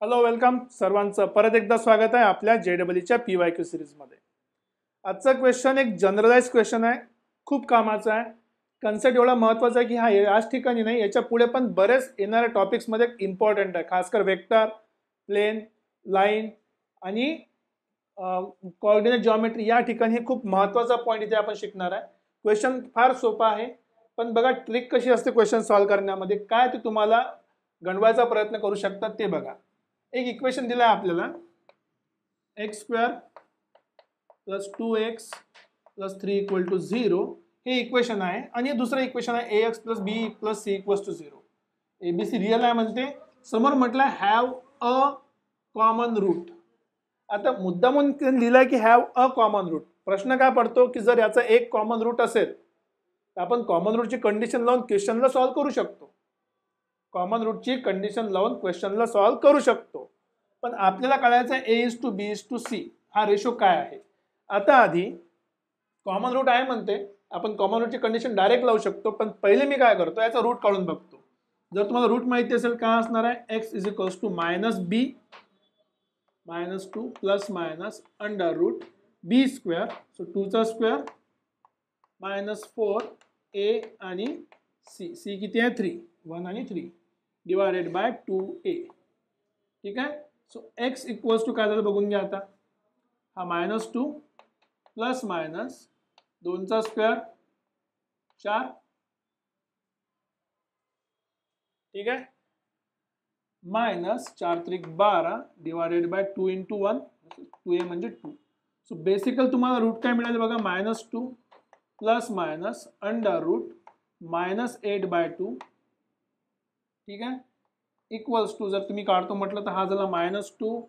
Hello welcome सर्वांचं परत एकदा स्वागत आहे आपल्या JEEच्या PYQ सिरीजमध्ये। आजचा क्वेश्चन एक जनरलाइज क्वेश्चन आहे, खूप कामाचा आहे। कन्सेप्ट एवढा महत्त्वाचा आहे की हा याच ठिकाणी नाही, याच्या पुढे पण बरेच येणाऱ्या टॉपिक्स मध्ये इम्पॉर्टंट आहे। खासकर वेक्टर, प्लेन, लाईन आणि कोऑर्डिनेट जिओमेट्री या ठिकाणी हे खूप महत्त्वाचा पॉइंट इथे आपण शिकणार आहे। क्वेश्चन फार सोपा आहे, पण बघा ट्रिक कशी असते क्वेश्चन सॉल्व करण्यामध्ये, काय ते तुम्हाला गणवायचा प्रयत्न करू शकतात ते बघा। एक इक्वेशन दिला आहे आपल्याला, x² + 2x + 3 = 0 हे इक्वेशन आहे, आणि दुसरं इक्वेशन आहे ax + b + c = 0। ABC real आहे म्हणते, समोर म्हटलं हॅव अ कॉमन रूट। आता मुद्दामून लिहिलाय की हॅव अ कॉमन रूट। प्रश्न काय पडतो की जर याचा एक कॉमन रूट असेल तर आपण कॉमन रूटची कंडिशन लावून क्वेश्चनला सॉल्व करू शकतो। कॉमन रूटची कंडिशन लावून क्वेश्चनला सॉल्व करू शकतो, पण आपल्याला कळायचं a:b:c हा रेशो काय आहे। आता आधी कॉमन रूट आहे म्हणते, आपण कॉमन रूटची कंडिशन डायरेक्ट लावू शकतो, पण पहिले मी काय करतो याचा रूट काढून बघतो। जर तुम्हाला रूट माहिती असेल काय असणार आहे, x = -b -2 ± √b², सो 2चा स्क्वेअर -4a आणि c किती आहे 3, 1 आणि 3 डिवायडेड बाय 2a। ठीक आहे, सो x = काय झालं बघून घ्या आता, हा -2 प्लस 2चा स्क्वेअर 4, ठीक आहे, -4×3 = 12 डिवायडेड बाय 2 × 1, 2a म्हणजे 2। सो बेसिकल तुम्हाला रूट काय मिळाले बघा, -2 प्लस √-8/2, ठीक आहे, इक्वल्स टू, जर तुम्ही काढतो म्हटलं तर हा झाला -2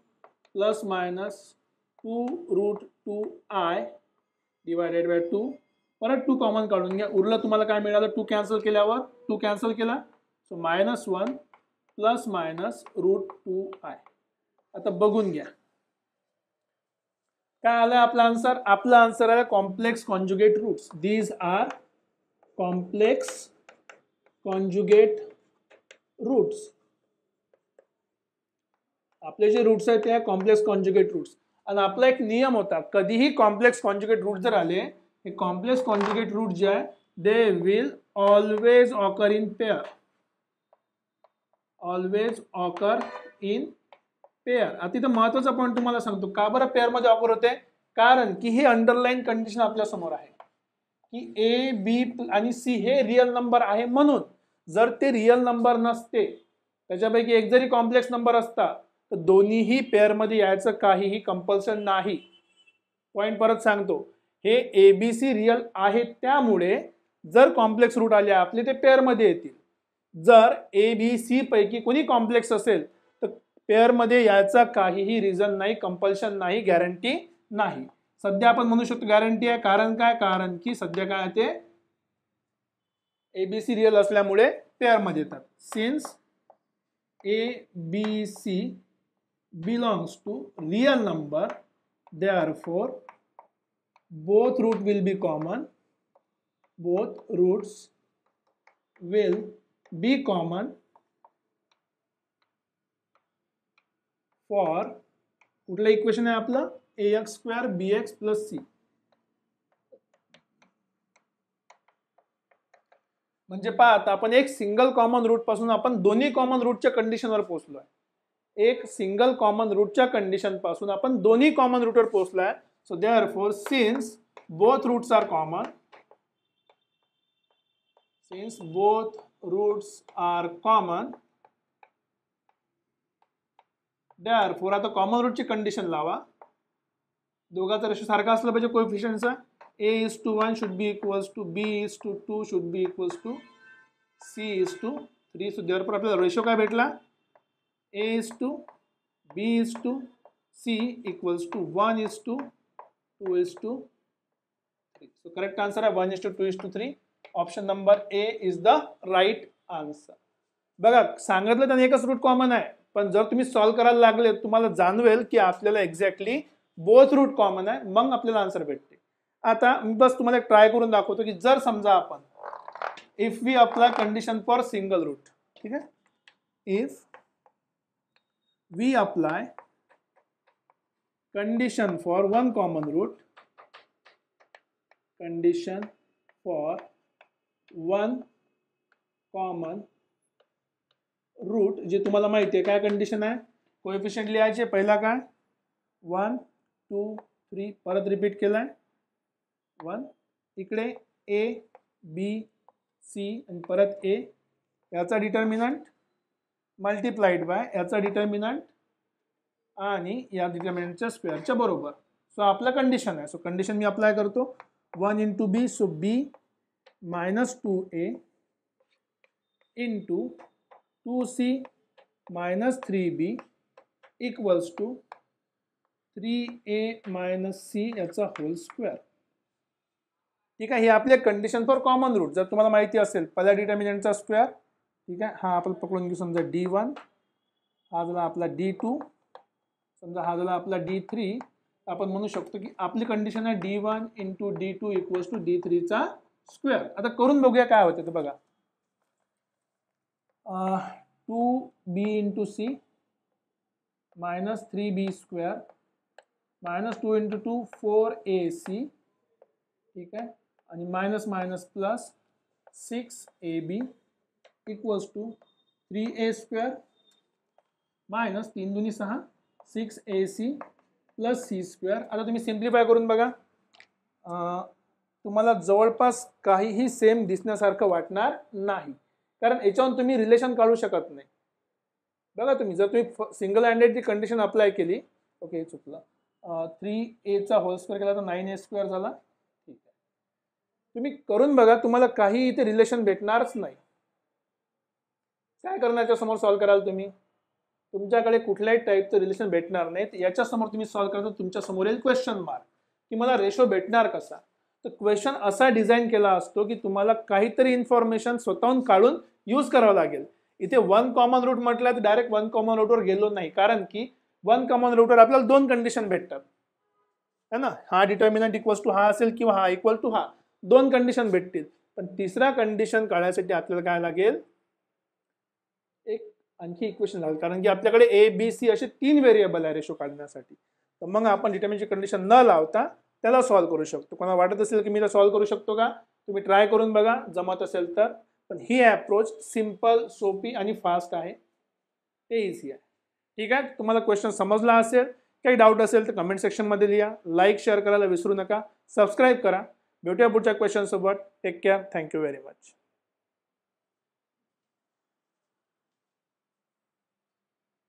प्लस -2√2i डिवायडेड बाय 2, परत 2 कॉमन काढून घ्या, उरलं तुम्हाला काय मिळालं, 2 कॅन्सल केल्यावर 2 कॅन्सल केला, सो -1 प्लस √2i। आता बघून घ्या काय आलं आपला आन्सर। आपला आन्सर आहे complex conjugate roots. These are complex conjugate roots. आपले जे रूट्स आहेत ते आहे कॉम्प्लेक्स कॉन्जुगेट रूट्स। आणि आपला एक नियम होता, कधीही कॉम्प्लेक्स कॉन्जुगेट रूट जर आले, हे कॉम्प्लेक्स कॉन्जुगेट रूट जे आहे they will always occur in pair, always occur in pair. आता इथं महत्वाचा पॉईंट तुम्हाला सांगतो, का बरं पेअर मध्ये ऑकर होते, कारण की हे अंडरलाईन कंडिशन आपल्या समोर आहे की ए बी आणि सी हे रियल नंबर आहे, म्हणून जर ते रियल नंबर नसते, त्याच्यापैकी एक जरी कॉम्प्लेक्स नंबर असता तर दोन्हीही पेअर मध्ये यायचं काहीही कंपल्सन नाही। पॉइंट परत सांगतो, हे ABC रियल आहे, त्यामुळे जर कॉम्प्लेक्स रूट आले आपले ते पेअर मध्ये येतील। जर ABC पैकी कोणी कॉम्प्लेक्स असेल तर पेअर मध्ये यायचा काहीही रिझन नाही, कंपल्शन नाही, गॅरंटी नाही। सध्या आपण म्हणू शकतो गॅरंटी आहे, कारण काय, कारण की सध्या काय ते ABC रियल असल्यामुळे पेअर मध्ये येतात। Since ABC belongs to real number, therefore both root will be common, both roots will be common for कुठलं इक्वेशन आहे आपलं, ax² bx + c। म्हणजे पहा आता आपण एक सिंगल कॉमन रूट पासून आपण दोन्ही कॉमन रूटच्या कंडिशनवर पोहोचलोय। एक सिंगल कॉमन रूटच्या कंडिशन पासून आपण दोन्ही कॉमन रूटवर पोहोचलोय। So therefore since both roots are common, since both roots are common, therefore आता कॉमन रूटची कंडिशन लावा, दोघांचा रेशो सारखा असला पाहिजे कोएफिशिएंटचा, a:1 should be equals to b:2 should be equals to c:3। So therefore आपल्याला रेशो काय भेटला, a:b:c equals to 1:2:3। So correct answer आहे 1:2:3। Option number A is the right answer. बघा सांगितलं त्याने एकच रूट कॉमन आहे, पण जर तुम्ही सॉल्व करायला लागले तुम्हाला जाणवेल की आपल्याला एक्झॅक्टली बोथ रूट कॉमन आहे, मग आपल्याला आन्सर भेटते। आता मी बस तुम्हाला एक ट्राय करून दाखवतो की जर समजा आपण if we apply condition for single root, ठीक आहे, if we apply condition for one common root, condition for one common root, जे तुम्हाला माहिती आहे काय कंडिशन आहे, कोएफिशिएंट लिहायचे, पहिला काय 1 2 3, परत रिपीट केलाय 1, इकडे a b c आणि परत a, याचा डिटर्मिनंट मल्टिप्लाइड बाय याचा डिटर्मिनंट आणि या डिटर्मिनंटच्या स्क्वेअरच्या बरोबर. सो आपला कंडिशन आहे. सो कंडिशन मी अप्लाय करतो 1 into B, so b minus 2a into 2c minus 3b equals to 3a minus c याचा होल स्क्वेअर. ठीक आहे, ही आपली कंडिशन फॉर कॉमन रूट. जर तुम्हाला माहिती असेल पहिल्या डिटर्मिनंटचा स्क्वेअर, ठीक आहे, हा आपण पकडून घेऊ, समजा d1, हा झाला आपला d2, समजा हा झाला आपला d3, आपण म्हणू शकतो की आपली कंडिशन आहे d1 into d2 equals to d3चा स्क्वेअर. आता करून बघूया काय होतं ते बघा. 2b into c minus 3b square minus 2 into 2 4ac, ठीक आहे, आणि minus minus plus 6ab equals to 3a square minus 3 दुनी 6 6ac प्लस c स्क्वेअर. आता तुम्ही सिम्प्लिफाय करून बघा, तुम्हाला जवळपास काहीही सेम दिसण्यासारखं वाटणार नाही, कारण याच्यावरून तुम्ही रिलेशन काढू शकत नाही. बघा तुम्ही जर तुम्ही सिंगल हँडेड ती कंडिशन अप्लाय केली, ओके चुकलं, 3a होल स्क्वेअर केला तर 9a स्क्वेअर झाला. ठीक आहे, तुम्ही करून बघा, तुम्हाला काही इथे रिलेशन भेटणारच नाही. काय करण्याच्या समोर सॉल्व्ह कराल तुम्ही, तुमच्याकडे कुठल्याही टाईपचं रिलेशन भेटणार नाही. याच्या समोर तुम्ही सॉल्व्ह करता, तुमच्या समोर येईल क्वेश्चन मार्क की मला रेशो भेटणार कसा. तर क्वेश्चन असा डिझाईन केला असतो की तुम्हाला काहीतरी इन्फॉर्मेशन स्वतःहून काढून यूज करावं लागेल. इथे वन कॉमन रूट म्हटलं तर डायरेक्ट वन कॉमन रूटवर गेलो नाही, कारण की वन कॉमन रूटवर आपल्याला दोन कंडिशन भेटतात है ना, हा डिटर्मिनंट इक्वल्स टू हा असेल किंवा हा इक्वल टू हा, दोन कंडिशन भेटतील. पण तिसरा कंडिशन काढण्यासाठी आपल्याला काय लागेल, एक आणखी इक्वेशन लागेल, कारण की आपल्याकडे ए बी सी असे 3 व्हेरिएबल आहे रेशो काढण्यासाठी. तर मग आपण डिटर्मिनंटची कंडिशन न लावता त्याला सॉल्व्ह करू शकतो. कोणाला वाटत असेल की मी त्याला सॉल्व्ह करू शकतो का, तुम्ही ट्राय करून बघा, जमत असेल तर. पण ही अप्रोच सिंपल, सोपी आणि फास्ट आहे, ते इझी आहे. ठीक आहे, तुम्हाला क्वेश्चन समजला असेल, काही डाऊट असेल तर कमेंट सेक्शनमध्ये लिहा. लाईक शेअर करायला विसरू नका, सबस्क्राईब करा. भेटूया पुढच्या क्वेश्चन सोबत. Take care, thank you very much.